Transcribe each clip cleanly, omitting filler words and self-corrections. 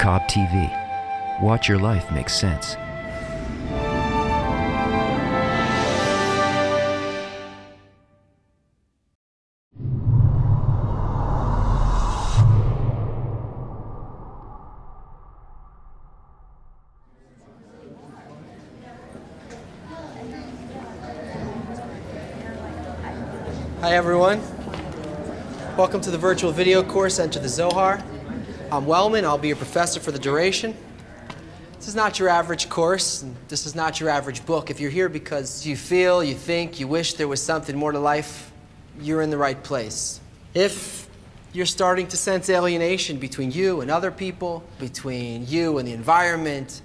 Cobb TV. Watch your life make sense. Hi everyone. Welcome to the virtual video course, Enter the Zohar. I'm Wellman. I'll be your professor for the duration. This is not your average course, and this is not your average book. If you're here because you feel, you think, you wish there was something more to life, you're in the right place. If you're starting to sense alienation between you and other people, between you and the environment,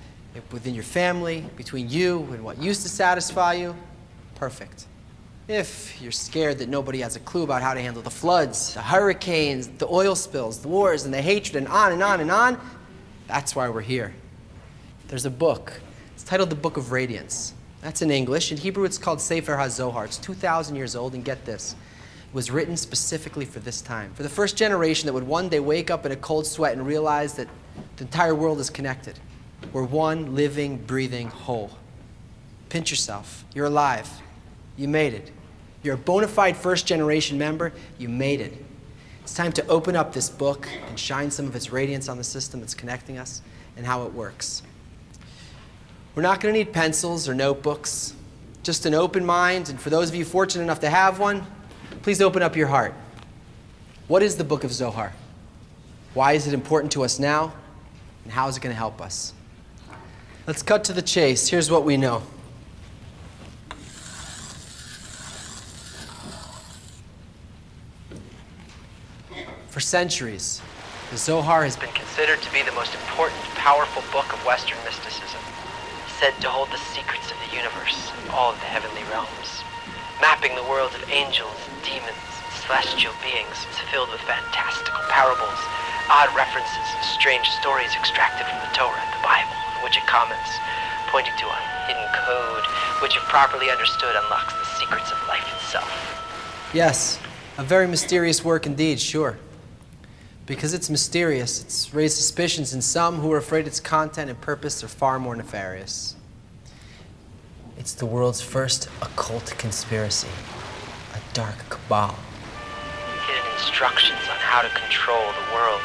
within your family, between you and what used to satisfy you, perfect. If you're scared that nobody has a clue about how to handle the floods, the hurricanes, the oil spills, the wars, and the hatred, and on and on and on, that's why we're here. There's a book. It's titled The Book of Radiance. That's in English. In Hebrew, it's called Sefer HaZohar. It's 2,000 years old, and get this. It was written specifically for this time, for the first generation that would one day wake up in a cold sweat and realize that the entire world is connected. We're one living, breathing whole. Pinch yourself. You're alive. You made it. You're a bona fide first-generation member. You made it. It's time to open up this book and shine some of its radiance on the system that's connecting us and how it works. We're not going to need pencils or notebooks, just an open mind. And for those of you fortunate enough to have one, please open up your heart. What is the Book of Zohar? Why is it important to us now? And how is it going to help us? Let's cut to the chase. Here's what we know. For centuries, the Zohar has been considered to be the most important, powerful book of Western mysticism, said to hold the secrets of the universe and all of the heavenly realms. Mapping the worlds of angels, demons, and celestial beings, it's filled with fantastical parables, odd references, and strange stories extracted from the Torah, the Bible, in which it comments, pointing to a hidden code, which if properly understood unlocks the secrets of life itself. Yes, a very mysterious work indeed, sure. Because it's mysterious, it's raised suspicions in some who are afraid its content and purpose are far more nefarious. It's the world's first occult conspiracy, a dark cabal. Hidden instructions on how to control the world,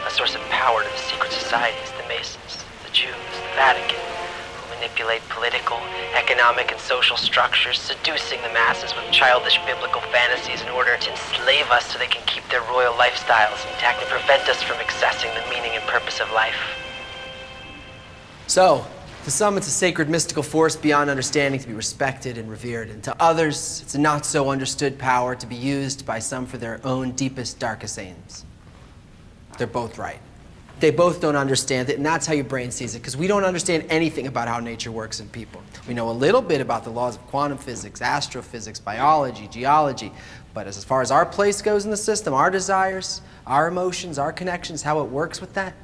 a source of power to the secret societies, the Masons, the Jews, the Vatican, who manipulate political, economic, and social structures, seducing the masses with childish biblical fantasies in order to enslave us so they can keep their royal lifestyles intact and prevent us from accessing the meaning and purpose of life. So, to some it's a sacred mystical force beyond understanding to be respected and revered, and to others it's a not so understood power to be used by some for their own deepest, darkest aims. They're both right. They both don't understand it, and that's how your brain sees it, because we don't understand anything about how nature works in people. We know a little bit about the laws of quantum physics, astrophysics, biology, geology, but as far as our place goes in the system, our desires, our emotions, our connections, how it works with that,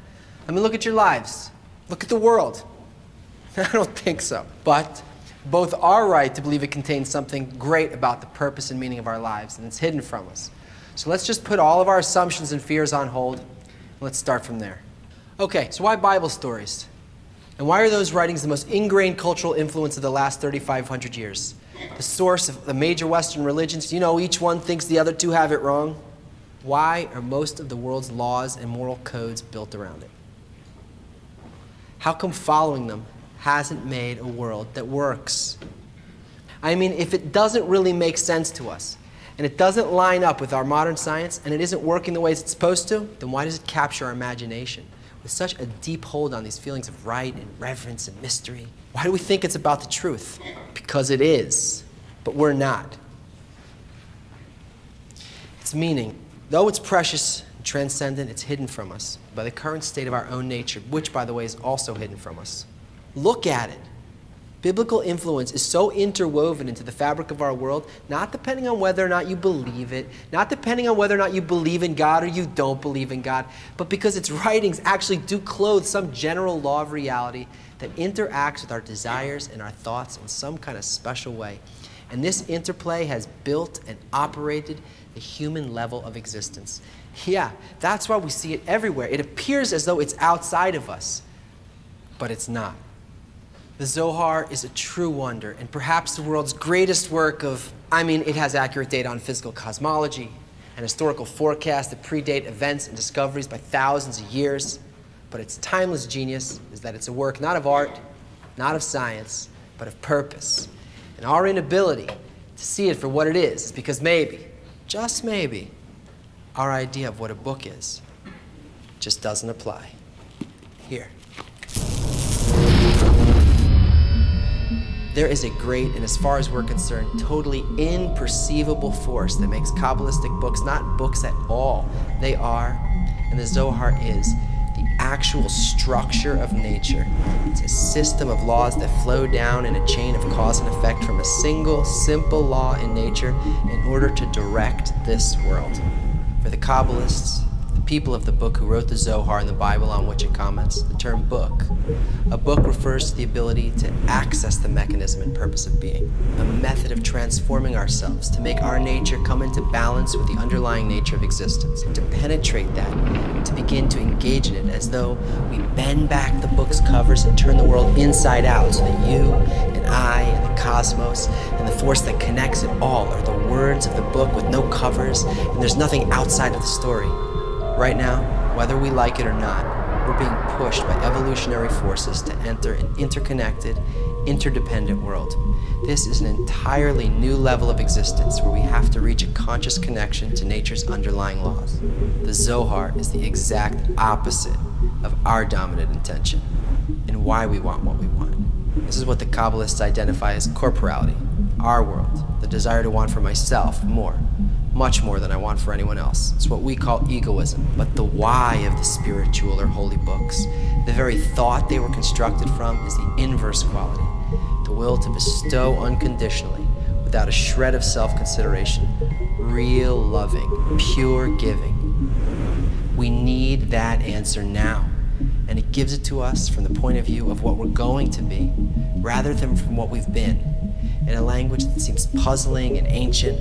I mean, look at your lives. Look at the world. I don't think so. But both are right to believe it contains something great about the purpose and meaning of our lives, and it's hidden from us. So let's just put all of our assumptions and fears on hold. Let's start from there. Okay, so why Bible stories? And why are those writings the most ingrained cultural influence of the last 3,500 years? The source of the major Western religions, you know, each one thinks the other two have it wrong. Why are most of the world's laws and moral codes built around it? How come following them hasn't made a world that works? I mean, if it doesn't really make sense to us, and it doesn't line up with our modern science, and it isn't working the way it's supposed to, then why does it capture our imagination with such a deep hold on these feelings of right and reverence and mystery? Why do we think it's about the truth? Because it is, but we're not. Its meaning, though it's precious and transcendent, it's hidden from us by the current state of our own nature, which, by the way, is also hidden from us. Look at it. Biblical influence is so interwoven into the fabric of our world, not depending on whether or not you believe it, not depending on whether or not you believe in God or you don't believe in God, but because its writings actually do clothe some general law of reality that interacts with our desires and our thoughts in some kind of special way. And this interplay has built and operated the human level of existence. Yeah, that's why we see it everywhere. It appears as though it's outside of us, but it's not. The Zohar is a true wonder, and perhaps the world's greatest work of, it has accurate data on physical cosmology and historical forecasts that predate events and discoveries by thousands of years. But its timeless genius is that it's a work not of art, not of science, but of purpose. And our inability to see it for what it is because maybe, just maybe, our idea of what a book is just doesn't apply. Here. There is a great, and as far as we're concerned, totally imperceivable force that makes Kabbalistic books not books at all. They are, and the Zohar is, the actual structure of nature. It's a system of laws that flow down in a chain of cause and effect from a single, simple law in nature in order to direct this world. For the Kabbalists, the people of the book who wrote the Zohar and the Bible on which it comments, the term book. A book refers to the ability to access the mechanism and purpose of being, a method of transforming ourselves to make our nature come into balance with the underlying nature of existence, to penetrate that, to begin to engage in it as though we bend back the book's covers and turn the world inside out so that you and I and the cosmos and the force that connects it all are the words of the book with no covers, and there's nothing outside of the story. Right now, whether we like it or not, we're being pushed by evolutionary forces to enter an interconnected, interdependent world. This is an entirely new level of existence where we have to reach a conscious connection to nature's underlying laws. The Zohar is the exact opposite of our dominant intention and why we want what we want. This is what the Kabbalists identify as corporality, our world, the desire to want for myself more, much more than I want for anyone else. It's what we call egoism. But the why of the spiritual or holy books, the very thought they were constructed from, is the inverse quality, the will to bestow unconditionally, without a shred of self-consideration, real loving, pure giving. We need that answer now, and it gives it to us from the point of view of what we're going to be, rather than from what we've been, in a language that seems puzzling and ancient,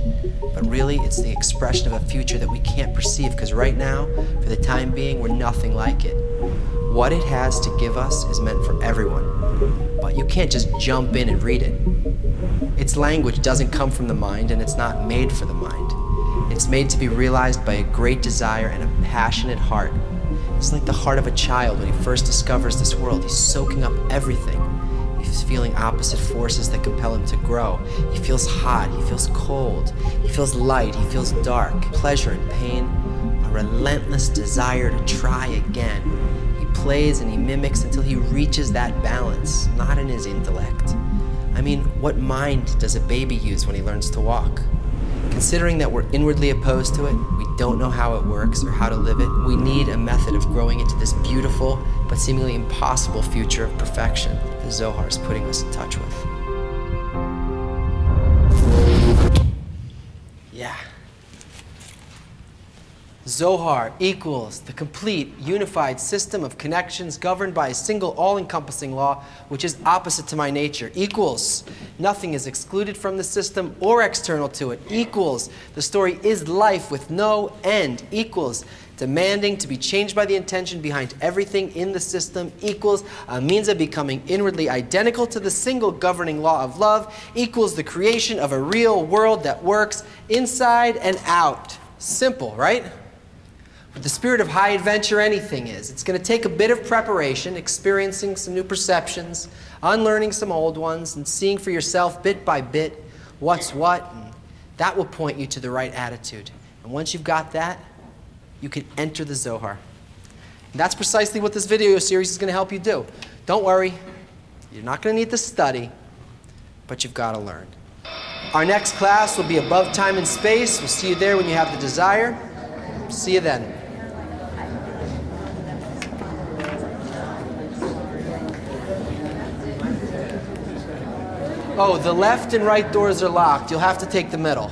but really it's the expression of a future that we can't perceive, because right now, for the time being, we're nothing like it. What it has to give us is meant for everyone, but you can't just jump in and read it. Its language doesn't come from the mind, and it's not made for the mind. It's made to be realized by a great desire and a passionate heart. It's like the heart of a child when he first discovers this world. He's soaking up everything. He's feeling opposite forces that compel him to grow. He feels hot, he feels cold, he feels light, he feels dark, pleasure and pain, a relentless desire to try again. He plays and he mimics until he reaches that balance, not in his intellect. What mind does a baby use when he learns to walk? Considering that we're inwardly opposed to it, we don't know how it works or how to live it, we need a method of growing into this beautiful but seemingly impossible future of perfection the Zohar is putting us in touch with. Yeah. Zohar equals the complete, unified system of connections governed by a single, all-encompassing law, which is opposite to my nature. Equals nothing is excluded from the system or external to it. Equals the story is life with no end. Equals demanding to be changed by the intention behind everything in the system. Equals a means of becoming inwardly identical to the single governing law of love. Equals the creation of a real world that works inside and out. Simple, right? With the spirit of high adventure, anything is. It's going to take a bit of preparation, experiencing some new perceptions, unlearning some old ones, and seeing for yourself bit by bit what's what, and that will point you to the right attitude. And once you've got that, you can enter the Zohar. And that's precisely what this video series is going to help you do. Don't worry, you're not going to need to study, but you've got to learn. Our next class will be Above Time and Space. We'll see you there when you have the desire. See you then. Oh, the left and right doors are locked. You'll have to take the middle.